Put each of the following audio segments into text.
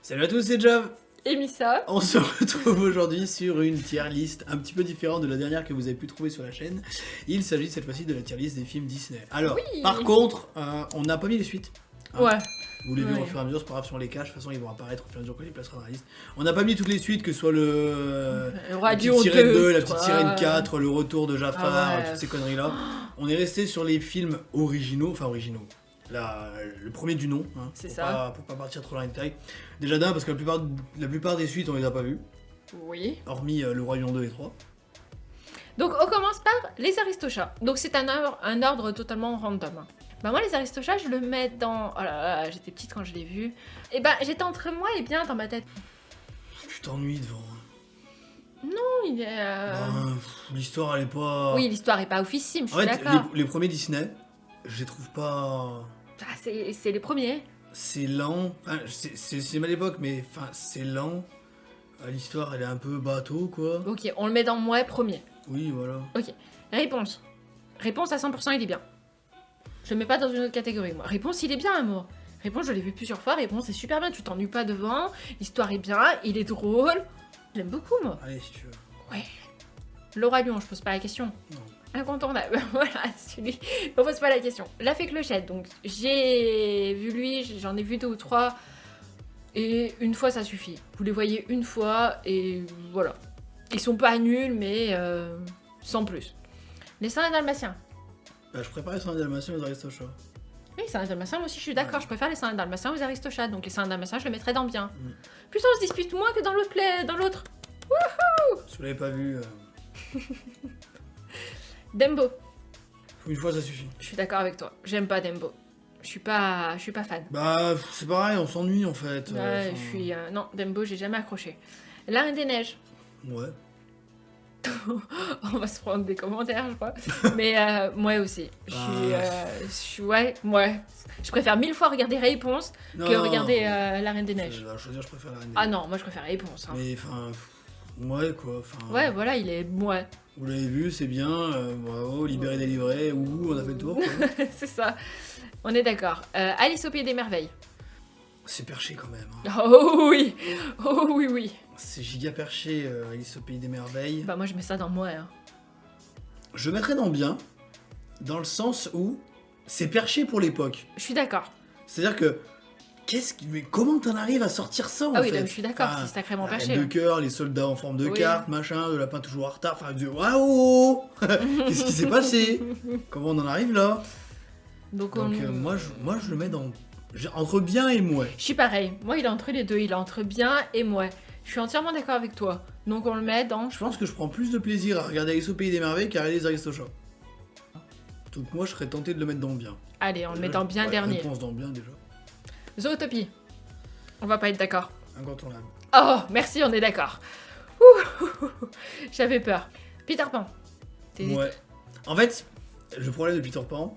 Salut à tous, c'est Jav. Et Missa. On se retrouve aujourd'hui sur une tier list un petit peu différente de la dernière que vous avez pu trouver sur la chaîne. Il s'agit cette fois-ci de la tier list des films Disney. Alors, Oui. par contre, on n'a pas mis les suites. Hein. Ouais. Vous les verrez au Ouais. fur et à mesure, c'est pas grave si on les cache, de toute façon ils vont apparaître au fur et à mesure qu'on les placera dans la liste. On n'a pas mis toutes les suites, que ce soit la Radio petite sirène 2, la 2, petite sirène 4, le retour de Jafar, Ah ouais. toutes ces conneries-là. On est resté sur les films originaux. Le premier du nom, hein, C'est pour ça. pour pas partir trop dans les détails. Déjà d'un, parce que la plupart des suites on les a pas vues, Oui. hormis Le Roi Lion 2 et 3. Donc on commence par les Aristochats. Donc c'est un ordre totalement random. Bah moi les Aristochats je le mets dans... Oh là là, j'étais petite quand je l'ai vu. Et bah j'étais entre moi et bien dans ma tête. Tu t'ennuies devant. Non, il est... L'histoire elle est pas... Oui, l'histoire est pas oufissime, je En suis fait, d'accord. les premiers Disney, je les trouve pas... Ah, c'est les premiers. C'est lent, enfin, c'est mal l'époque, mais enfin, c'est lent. L'histoire elle est un peu bateau quoi. Ok, on le met dans moi premier. Oui, voilà. Ok. Réponse. Réponse à 100% il est bien. Je le mets pas dans une autre catégorie moi. Réponse il est bien amour. Réponse je l'ai vu plusieurs fois. Réponse c'est super bien. Tu t'ennuies pas devant. L'histoire est bien. Il est drôle. Je l'aime beaucoup moi. Allez, si tu veux. Ouais. Le Roi Lion, je pose pas la question. Non. Incontournable. Voilà, celui. On pose pas la question. La Fée Clochette. Donc j'ai vu lui. J'en ai vu 2 ou 3. Et une fois ça suffit. Vous les voyez une fois et voilà. Ils sont pas nuls mais sans plus. Les Saints Dalmatiens. Bah, je préparais sur un Dalmatien aux Aristochats. Oui, les Saints Dalmatiens, moi aussi je suis d'accord, Ouais. je préfère les Saints Dalmatiens aux Aristochats, donc les Saints Dalmatiens je les mettrais dans bien. Mm. Plutôt on se dispute moins que dans l'autre dans l'autre. Si vous l'avez pas vu, Dembo, une fois ça suffit. je suis d'accord avec toi, j'aime pas Dembo. Je suis pas fan. Bah, c'est pareil, on s'ennuie en fait. Ouais, enfin, je suis... non, Dembo, j'ai jamais accroché. La Reine des Neiges, Ouais. on va se prendre des commentaires, je crois. Mais moi aussi, ouais. Je préfère 1000 fois regarder Réponse Non, que regarder La Reine des Neiges. Je vais choisir, je préfère la Reine des Ah Neiges. non, moi je préfère Réponse. Hein. Mais enfin, ouais quoi. Enfin, Ouais, voilà, il est... Ouais, vous l'avez vu, c'est bien. Bravo, libéré, délivré. Ouh, on a fait le tour. quoi. c'est ça. On est d'accord. Alice au Pays des Merveilles. C'est perché quand même. Hein. Oh oui. Oh oui, oui. C'est giga perché, Alice au Pays des Merveilles. Bah moi je mets ça dans moi. Hein. Je mettrais dans bien, dans le sens où c'est perché pour l'époque. Je suis d'accord. C'est-à-dire que, mais comment t'en arrives à sortir ça en Ah oui, fait là, je suis d'accord, Enfin, c'est sacrément la perché. reine de hein. cœur, les soldats en forme de Oui. carte, machin, le lapin toujours en retard. Enfin, waouh Qu'est-ce qui s'est passé Comment on en arrive là Donc, Donc moi, je le mets dans entre bien et moi. Je suis pareil. Moi il est entre les deux. Il est entre bien et moi. Je suis entièrement d'accord avec toi. Donc on le met dans... Je pense que je prends plus de plaisir à regarder Alice au Pays des Merveilles qu'à regarder les Aristochats. Donc moi, je serais tenté de le mettre dans bien. Allez, on le met dans bien Ouais, dernier. Réponse dans bien déjà. Zootopie. On va pas être d'accord. Incontournable. Oh, merci, on est d'accord. Ouh, j'avais peur. Peter Pan. T'es- Ouais. En fait, le problème de Peter Pan,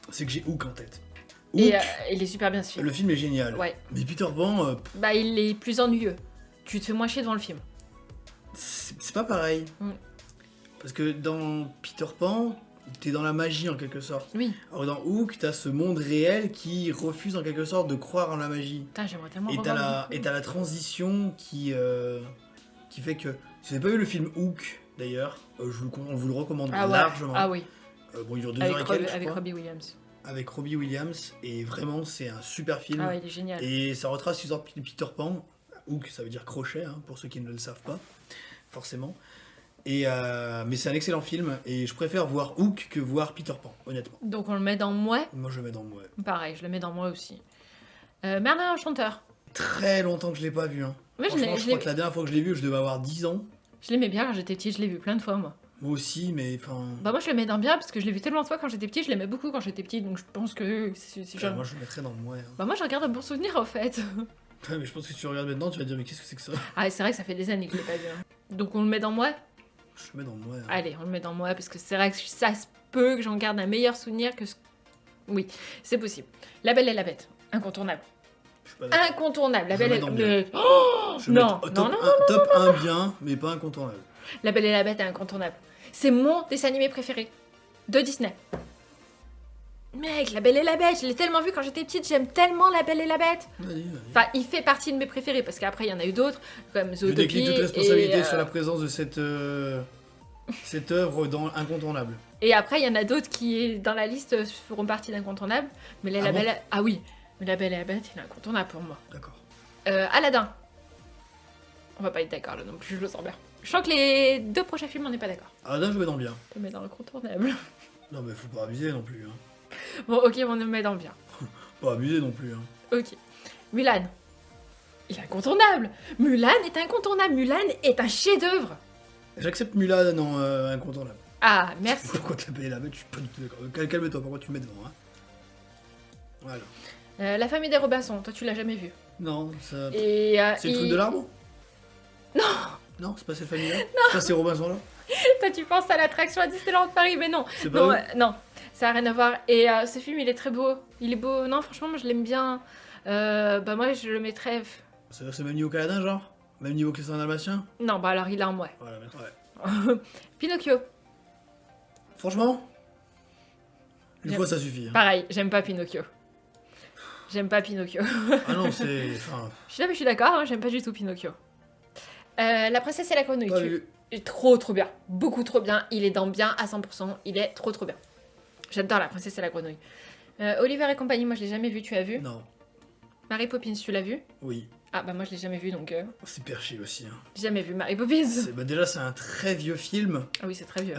c'est que j'ai Hook en tête. Hook, Et il est super bien ce film. le film est génial. Ouais. Mais Peter Pan, Bah il est plus ennuyeux. Tu te fais moins chier devant le film. c'est pas pareil. Mm. Parce que dans Peter Pan, t'es dans la magie en quelque sorte. Oui. Alors dans Hook, t'as ce monde réel qui refuse en quelque sorte de croire en la magie. Putain, j'aimerais tellement Et revoir t'as la transition qui fait que... Si vous n'avez pas vu le film Hook, d'ailleurs, on vous le recommande Ah ouais. largement. Ah oui. Bon, il dure 2 Avec, heures et quelques, je avec crois. Robbie Williams. Avec Robbie Williams, et vraiment, c'est un super film. Ah ouais, il est génial. Et ça retrace l'histoire de Peter Pan. Hook, ça veut dire crochet, hein, pour ceux qui ne le savent pas, forcément. Et, mais c'est un excellent film, et je préfère voir Hook que voir Peter Pan, honnêtement. Donc on le met dans moi. Moi, je le mets dans moi. Pareil, je le mets dans moi aussi. Merlin l'Enchanteur. Très longtemps que je l'ai pas vu. Hein. Ouais, Franchement, je crois que la dernière fois que je l'ai vu, je devais avoir 10 ans. je l'aimais bien quand j'étais petite, je l'ai vu plein de fois moi. Moi aussi, mais enfin... Bah moi je le mets dans bien parce que je l'ai vu tellement de fois quand j'étais petite, je l'aimais beaucoup quand j'étais petite, donc je pense que c'est genre... Moi, je le mettrais dans moi. Hein. Bah moi je regarde un bon souvenir en fait. Ouais, mais je pense que si tu regardes maintenant, tu vas te dire, mais qu'est-ce que c'est que ça? Ah c'est vrai que ça fait des années que je l'ai pas vu. Hein. Donc on le met dans moi. Je le mets dans moi. Hein. Allez, on le met dans moi parce que c'est vrai que ça se peut que j'en garde un meilleur souvenir que ce... Oui, c'est possible. La Belle et la Bête, incontournable. Je suis pas d'accord. Incontournable, La Je le Belle et mets dans la bien. Bête. Oh Je le non, mets non, non, top 1 bien, mais pas incontournable. La Belle et la Bête est incontournable. C'est mon dessin animé préféré de Disney. Mec, La Belle et la Bête, je l'ai tellement vu quand j'étais petite, j'aime tellement La Belle et la Bête. Vas-y. Enfin, il fait partie de mes préférés, parce qu'après, il y en a eu d'autres, comme Je Zootopie. décline toute responsabilité et, sur la présence de cette œuvre dans Incontournable. et après, il y en a d'autres qui, dans la liste, feront partie d'incontournables. Mais Ah La bon Belle... Ah oui, mais La Belle et la Bête, il est incontournable pour moi. D'accord. Aladdin. On va pas être d'accord là non plus, je le sens bien. Je sens que les 2 prochains films, on n'est pas d'accord. Ah là, je vais dans bien. On le met dans l'incontournable. Non, mais faut pas abuser non plus. Hein. Bon, ok, on le met dans le bien. Pas abuser non plus. Hein. Ok. Mulan. Il est incontournable. Mulan est incontournable. Mulan est un chef-d'œuvre. J'accepte Mulan en Incontournable. Ah, merci. Pourquoi te la payer la bête? Je suis pas du tout d'accord. Calme-toi, pourquoi tu me mets devant, hein? Voilà. La famille des Robinson, toi tu l'as jamais vu. Non, ça. Et C'est le truc de l'arbre? Non. Non, c'est pas cette famille-là? Non. C'est pas ces Robinson-là? Toi tu penses à l'attraction à Disneyland Paris, mais non. C'est pas Non, eux non, ça a rien à voir. Et ce film il est très beau. Il est beau. Non, franchement, moi je l'aime bien. Bah moi je le mettrais. C'est le même niveau qu'Aladin, genre? Même niveau que les Dalmatien? Non, bah alors il est en moi. Voilà, merci. Ouais. Pinocchio. Franchement, une J'aime- fois ça suffit. Hein. Pareil, j'aime pas Pinocchio. J'aime pas Pinocchio. Ah non, c'est. Enfin, Je suis d'accord, hein, j'aime pas du tout Pinocchio. La princesse et la grenouille. pas vu. Trop bien. Beaucoup trop bien. Il est dans bien à 100%. Il est trop bien. J'adore la princesse et la grenouille. Oliver et compagnie, moi je l'ai jamais vu, tu as vu? Non. Mary Poppins, tu l'as vu? Oui. Ah bah moi je l'ai jamais vu donc C'est perché aussi. Hein. j'ai jamais vu Mary Poppins. Bah déjà, c'est un très vieux film. Ah oui c'est très vieux.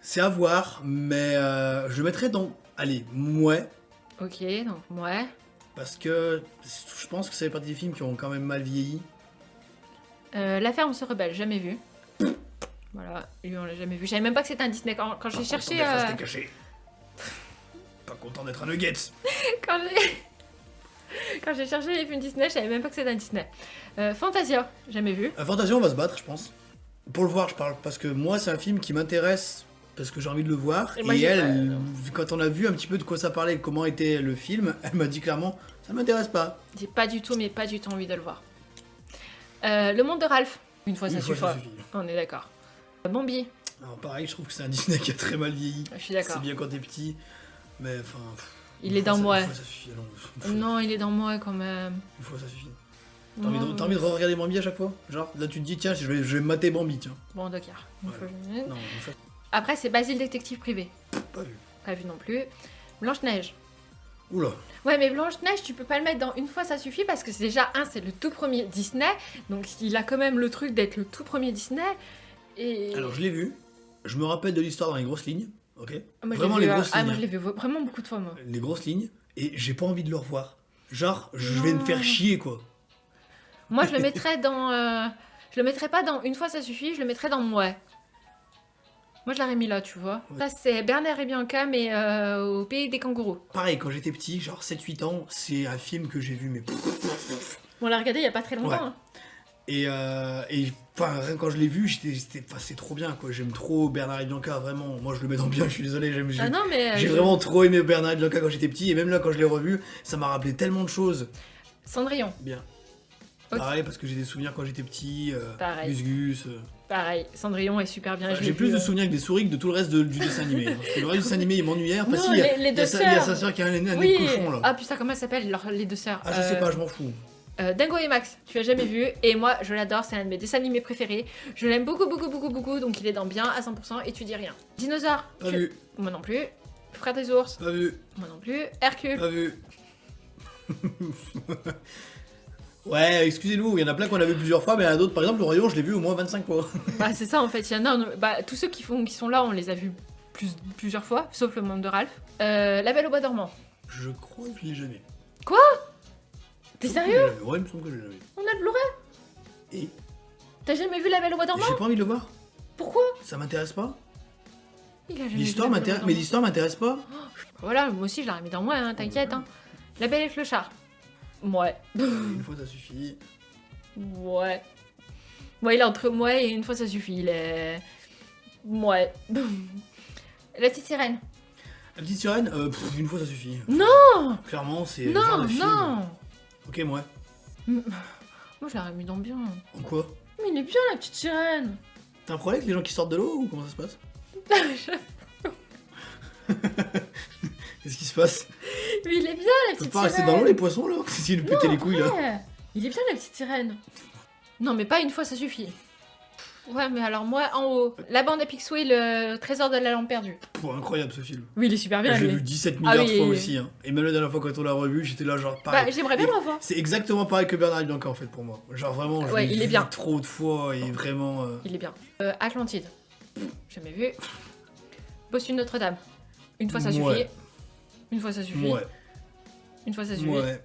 C'est à voir, mais je le mettrais dans. Allez, mouais. Ok donc ouais. Parce que je pense que c'est partie des films qui ont quand même mal vieilli. La ferme se rebelle, jamais vu. Voilà, lui on l'a jamais vu. Je savais même pas que c'était un Disney quand j'ai cherché. C'était caché. Pas content d'être un nugget. Quand j'ai quand j'ai cherché les films Disney, je savais même pas que c'était un Disney. Fantasia, jamais vu. Fantasia, on va se battre, je pense. Pour le voir, je parle. Parce que moi, c'est un film qui m'intéresse. Parce que j'ai envie de le voir. Et Et, moi, j'ai elle, pas- quand on a vu un petit peu de quoi ça parlait, comment était le film, elle m'a dit clairement, ça m'intéresse pas. J'ai pas du tout, mais pas du tout envie de le voir. Le monde de Ralph. Une fois ça Une fois, suffit. ça suffit. On est d'accord. Bambi. Alors pareil, je trouve que c'est un Disney qui a très mal vieilli. Je suis d'accord. C'est bien quand t'es petit, mais enfin... Il une est fois, dans ça- moi. Une fois, ça suffit. Alors, une fois- Non, il est dans moi quand même. Une fois, ça suffit. Non, T'as envie de regarder Bambi à chaque fois? Genre, là tu te dis, tiens, je vais mater Bambi, tiens. Bon, d'accord. Une Ouais. fois, Non, une fois, Après, c'est Basile, détective privé. pas vu. Pas vu non plus. Blanche-Neige. Oula. Ouais, mais Blanche-Neige, tu peux pas le mettre dans une fois, ça suffit parce que c'est déjà, c'est le tout premier Disney. Donc, il a quand même le truc d'être le tout premier Disney. Et. Alors je l'ai vu, je me rappelle de l'histoire dans les grosses lignes, ok? Moi, je Vraiment l'ai les vu, grosses lignes. moi, je l'ai vu vraiment beaucoup de fois, moi. Les grosses lignes, et j'ai pas envie de le revoir. Genre, je vais me faire chier, quoi. Moi, je le mettrais dans. Je le mettrais pas dans une fois, ça suffit, je le mettrais dans Mouais. Moi, je l'aurais mis là, tu vois. Ouais. Ça, c'est Bernard et Bianca, mais au pays des kangourous. Pareil, quand j'étais petit, genre 7-8 ans, c'est un film que j'ai vu, mais... On l'a regardé il y a pas très longtemps. Ouais. Hein. Et enfin, rien quand je l'ai vu, c'est trop bien, quoi. J'aime trop Bernard et Bianca, vraiment. Moi, je le mets dans bien, je suis désolé. Ah non, mais. J'ai vraiment trop aimé Bernard et Bianca quand j'étais petit, et même là, quand je l'ai revu, ça m'a rappelé tellement de choses. Cendrillon. Bien. Ok. Pareil, parce que j'ai des souvenirs quand j'étais petit, Pareil. Gus Gus... Pareil, Cendrillon est super bien. je l'ai J'ai plus vu, de souvenirs que des souris que de tout le reste du dessin animé. Hein. Parce que le reste du dessin animé, il m'ennuyait. Enfin, Non, si, il y a- les il y a deux sa- il y a sœurs. sa sœur qui a un nez Oui. de cochon, là. Ah putain, comment elles s'appellent les deux sœurs? Ah, je sais pas, je m'en fous. Dingo et Max, tu as jamais vu, et moi je l'adore, c'est un de mes dessins animés préférés. Je l'aime beaucoup, donc il est dans bien à 100% et tu dis rien. Dinosaure, Pas vu, moi non plus. Frère des ours, pas vu, moi non plus. Hercule, pas vu. Ouais, excusez-nous, il y en a plein qu'on a vu plusieurs fois, mais il y en a d'autres, par exemple, le Rayon, je l'ai vu au moins 25 fois. bah c'est ça en fait, il y en a, bah, tous ceux qui sont là, on les a vus plusieurs fois, sauf le monde de Ralph. La Belle au Bois dormant. Je crois que je l'ai jamais. T'es Il me semble sérieux? que je l'ai jamais. Ouais, il me semble que je l'ai jamais. On a le Blu-ray? Et T'as jamais vu La Belle au Bois dormant? j'ai pas envie de le voir. Pourquoi? Ça m'intéresse pas. Il a jamais L'histoire vu La Belle au m'intéresse, Bois mais dormant. l'histoire m'intéresse pas. Voilà, moi aussi je l'aurais mis dans moi, hein, t'inquiète. Hein. La Belle et le Clochard. Ouais. Une fois, ça suffit. Ouais. Ouais, il est entre moi et une fois ça suffit. Il est. Ouais. La petite sirène. La petite sirène, une fois, ça suffit. Non. Clairement, c'est le genre Non, de film. non. Ok, moi. Moi je l'aurais mis dans bien. En quoi? Mais il est bien la petite sirène. T'as un problème avec les gens qui sortent de l'eau ou comment ça se passe? Qu'est-ce qui se passe? Mais il est bien, la Tu peux petite pas rester sirène. dans l'eau, les poissons, là? Si nous péter les couilles, là. Ouais. Il est bien, la petite sirène. Non, mais pas une fois, ça suffit. Ouais, mais alors moi, en haut, la bande à Picsou et le trésor de la lampe perdue. Incroyable, ce film. Oui, il est super bien. Je l'ai lui. vu 17 milliards de oui. fois aussi. Hein. Et même la dernière fois, quand on l'a revu, j'étais là, genre, pareil. Bah, j'aimerais bien Et le revoir. C'est exactement pareil que Bernard Bianca, en fait, pour moi. Genre, vraiment, je Ouais, l'ai il est vu bien. trop de fois et vraiment... Il est bien. Atlantide. Jamais vu. Bossu de Notre-Dame. Une fois, ça suffit. Ouais. Une fois, ça suffit. Ouais. Une fois, ça suffit. Ouais.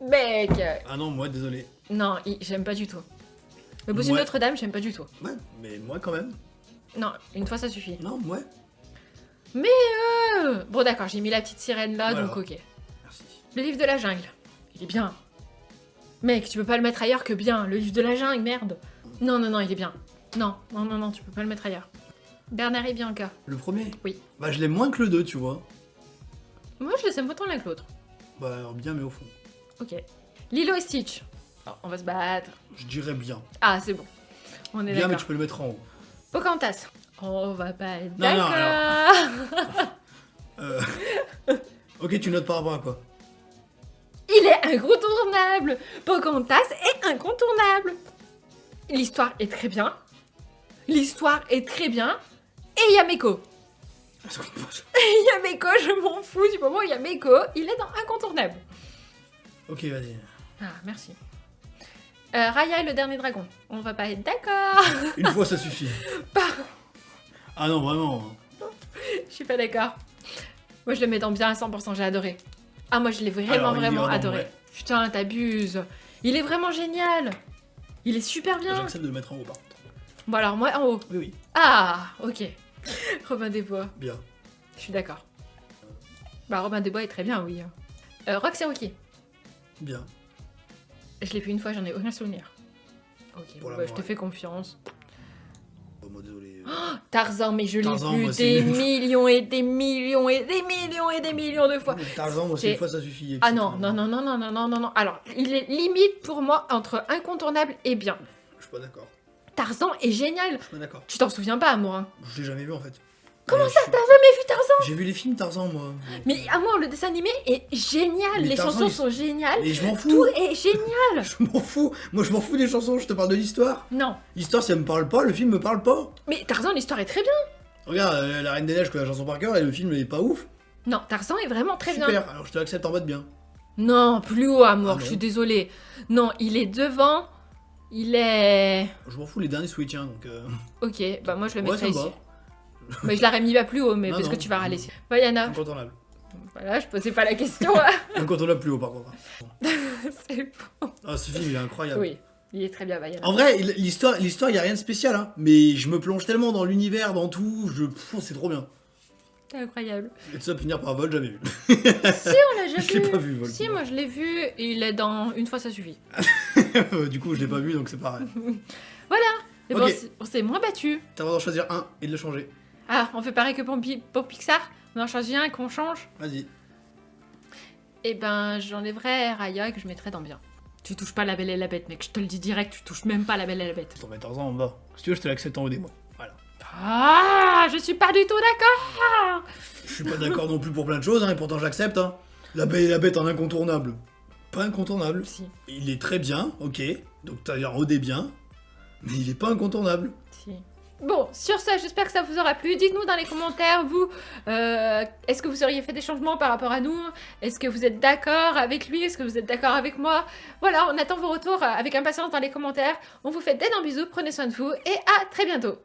Mec. Ah non, moi, désolé. Non, j'aime pas du tout. Le Bossu de Ouais. Notre-Dame, j'aime pas du tout. Ouais, mais moi, quand même. Non, une fois, ça suffit. Non, ouais. Bon, d'accord, j'ai mis la petite sirène là, Voilà. donc ok. Merci. Le livre de la jungle. Il est bien. Mec, tu peux pas le mettre ailleurs que bien. Le livre de la jungle, merde. Non, non, non, il est bien. Non, non, non, non, tu peux pas le mettre ailleurs. Bernard et Bianca. Le premier? Oui. Bah, je l'aime moins que le 2, tu vois. Moi, je les aime autant l'un que l'autre. Bah, alors bien, mais au fond. Ok. Lilo et Stitch. Oh, on va se battre. Je dirais bien. Ah, c'est bon. On est Bien, mais d'accord. tu peux le mettre en haut. Pocahontas. On va pas être Non, non, d'accord. Euh... ok, tu notes par rapport à quoi? Il est incontournable. Pocahontas est incontournable. L'histoire est très bien. L'histoire est très bien. Et il y a Meko. Est-ce qu'on peut- Il y a Meko, je m'en fous du moment où il y a Meko. Il est dans incontournable. Ok, vas-y. Ah, merci. Raya et le dernier dragon. On va pas être d'accord. Une fois, ça suffit. Ah non, vraiment. Je suis pas d'accord. Moi, je le mets dans bien à 100%, j'ai adoré. Ah, moi, je l'ai vraiment, Alors, il est vraiment vraiment adoré. vrai. Putain, t'abuses. Il est vraiment génial. Il est super bien. J'accepte de le mettre en haut, par contre. Bon, alors, moi, en haut. Oui, oui. Ah, ok. Robin des Bois. Bien. Je suis d'accord. Bah, Robin des Bois est très bien, oui. Rox et Rookie. Bien. Je l'ai vu une fois, j'en ai aucun souvenir. Ok, Pour bah, l'amour, je te ouais. fais confiance. Bon, moi, désolé. Tarzan, mais je l'ai Tarzan, vu moi, c'est des nul. millions et des millions et des millions et des millions de fois. Mais Tarzan, moi, c'est C'est- une fois, ça suffit. et Ah c'est non, tout. non, non, non, non, non, non, non, non. Alors, il est limite pour moi entre incontournable et bien. Je suis pas d'accord. Tarzan est génial. Je suis pas d'accord. Tu t'en souviens pas, Amour, hein. Je l'ai jamais vu, en fait. Comment Mais ça, je suis- t'as jamais vu Tarzan? J'ai vu les films Tarzan, moi. Mais Amour, le dessin animé est génial. Mais Les Tarzan, chansons il- sont géniales. Mais je m'en Tout fous. est génial. Je m'en fous. Moi, je m'en fous des chansons. Je te parle de l'histoire. Non, L'histoire, si elle me parle pas, le film me parle pas. mais Tarzan, l'histoire est très bien. Regarde, La Reine des Neiges, je connais la chanson par cœur et le film est pas ouf. Non, Tarzan est vraiment très bien. Super. Alors, je te l'accepte en mode bien. Non, plus haut, Amour, Ah non. je suis désolée. Non, il est devant. Il est... Je m'en fous les derniers Switch, hein, donc. Ok, bah moi je le Ouais, mettrais ça me ici. va. Mais je l'aurais mis pas plus haut, mais Non, parce non. que tu vas râler ici. Yana, Incontournable. voilà, je posais pas la question. hein. Incontournable plus haut, par contre. C'est bon. Ah, ce film, il est incroyable. Oui, il est très bien, Yana. En vrai, l'histoire, il y a rien de spécial, hein. Mais je me plonge tellement dans l'univers, dans tout. C'est trop bien. C'est incroyable. Et de ça, finir par Vol, jamais vu. Si, on l'a déjà Je l'ai vu. pas vu, Vol. Si, moi je l'ai vu et il est dans Une fois ça suffit. Du coup, je l'ai pas vu, donc c'est pareil. Mais Ok. bon, on s'est moins battu. T'as le droit d'en choisir un et de le changer. Ah, on fait pareil que pour Pixar. On en choisit un et qu'on change. Vas-y. Et ben, j'enlèverais Raya et que je mettrais dans bien. Tu touches pas La Belle et la Bête, mec. Je te le dis direct, tu touches même pas La Belle et la Bête. T'en mets Tarzan en bas. Si tu veux, je te l'accepte en haut des mois. Voilà. Ah, je suis pas du tout d'accord. Je suis pas d'accord non plus pour plein de choses, hein, et pourtant j'accepte. Hein. La Belle et la Bête en incontournable. Pas incontournable. Si, Il est très bien, ok. Donc t'as en haut des biens. Mais il est pas incontournable. si. Bon, sur ça, j'espère que ça vous aura plu. Dites-nous dans les commentaires, vous, est-ce que vous auriez fait des changements par rapport à nous? Est-ce que vous êtes d'accord avec lui? Est-ce que vous êtes d'accord avec moi? Voilà, on attend vos retours avec impatience dans les commentaires. On vous fait d'énormes bisous, prenez soin de vous et à très bientôt.